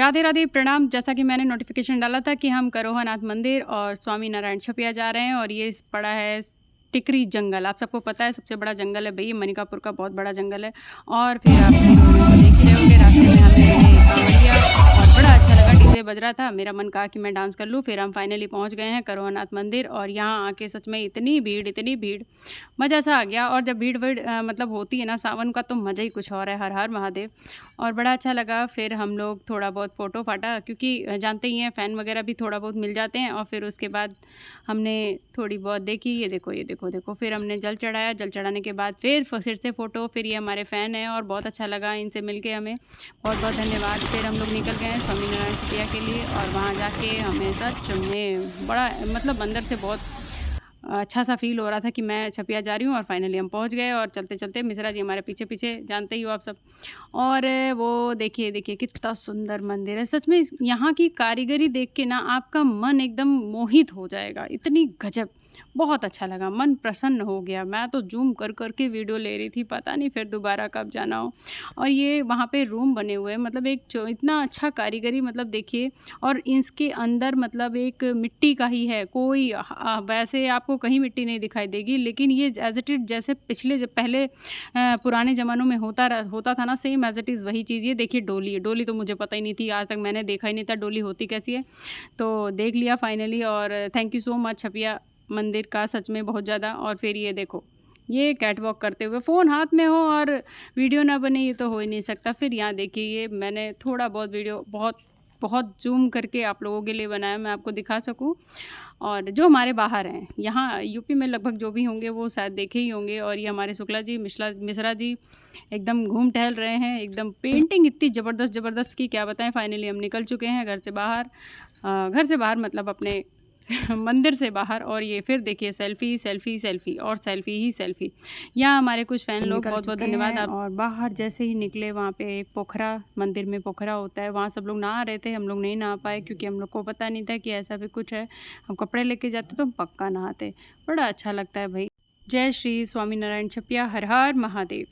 राधे राधे, प्रणाम। जैसा कि मैंने नोटिफिकेशन डाला था कि हम करोहनाथ मंदिर और स्वामी नारायण छपिया जा रहे हैं और ये पड़ा है टिकरी जंगल। आप सबको पता है सबसे बड़ा जंगल है भई, मनिकापुर का बहुत बड़ा जंगल है। और फिर आप देख ही रहे होंगे रास्ते में हमें मिले कांवड़िया और बड़ा अच्छा लगा, डीजे बज रहा था। मेरा मन कहा कि मैं डांस कर लूँ। फिर हम फाइनली पहुँच गए हैं करोहनाथ मंदिर और यहाँ आके सच में इतनी भीड़, मज़ा सा आ गया। और जब भीड़ मतलब होती है ना सावन का, तो मज़ा ही कुछ और है। हर हर महादेव। और बड़ा अच्छा लगा। फिर हम लोग थोड़ा बहुत फ़ोटो फाटा, क्योंकि जानते ही हैं फ़ैन वगैरह भी थोड़ा बहुत मिल जाते हैं। और फिर उसके बाद हमने थोड़ी बहुत देखी, ये देखो। फिर हमने जल चढ़ाया, जल चढ़ाने के बाद फिर से फ़ोटो। फिर ये हमारे फ़ैन हैं और बहुत अच्छा लगा इनसे मिलके हमें, बहुत धन्यवाद। फिर हम लोग निकल गए हैं स्वामीनारायण छपिया के लिए और वहाँ जाके हमें सच में बड़ा मतलब अंदर से बहुत अच्छा सा फ़ील हो रहा था कि मैं छपिया जा रही हूँ। और फाइनली हम पहुँच गए और चलते-चलते मिश्रा जी हमारे पीछे-पीछे, जानते ही हो आप सब। और वो देखिए कितना सुंदर मंदिर है। सच में यहाँ की कारीगरी देख के ना आपका मन एकदम मोहित हो जाएगा। इतनी गज़ब! बहुत अच्छा लगा, मन प्रसन्न हो गया। मैं तो ज़ूम कर के वीडियो ले रही थी, पता नहीं फिर दोबारा कब जाना हो। और ये वहाँ पे रूम बने हुए हैं, मतलब एक जो इतना अच्छा कारीगरी, मतलब देखिए। और इसके अंदर मतलब एक मिट्टी का ही है, कोई वैसे आपको कहीं मिट्टी नहीं दिखाई देगी, लेकिन ये एज़ इट इज़ जैसे पिछले जब पहले पुराने ज़मानों में होता था ना, सेम एज़ इट इज़ वही चीज़। ये देखिए डोली है, डोली तो मुझे पता ही नहीं थी, आज तक मैंने देखा ही नहीं था डोली होती कैसी है। तो देख लिया फाइनली। और थैंक यू सो मच छपिया मंदिर का, सच में बहुत ज़्यादा। और फिर ये देखो, ये कैट वॉक करते हुए, फ़ोन हाथ में हो और वीडियो ना बने, ये तो हो ही नहीं सकता। फिर यहाँ देखिए, ये मैंने थोड़ा बहुत वीडियो बहुत ज़ूम करके आप लोगों के लिए बनाया, मैं आपको दिखा सकूँ। और जो हमारे बाहर हैं, यहाँ यूपी में लगभग जो भी होंगे वो शायद देखे ही होंगे। और ये हमारे शुक्ला जी, मिश्रा जी एकदम घूम टहल रहे हैं। एकदम पेंटिंग इतनी ज़बरदस्त की क्या बताएँ। फाइनली हम निकल चुके हैं घर से बाहर मतलब अपने मंदिर से बाहर। और ये फिर देखिए सेल्फ़ी और सेल्फ़ी ही सेल्फ़ी। यहाँ हमारे कुछ फ़ैन लोग, बहुत धन्यवाद आप। और बाहर जैसे ही निकले, वहाँ पे एक पोखरा, मंदिर में पोखरा होता है, वहाँ सब लोग नहा रहे थे। हम लोग नहीं नहा पाए क्योंकि हम लोग को पता नहीं था कि ऐसा भी कुछ है। हम कपड़े लेके जाते तो हम पक्का नहाते। बड़ा अच्छा लगता है भई। जय श्री स्वामीनारायण छपिया, हर हर महादेव।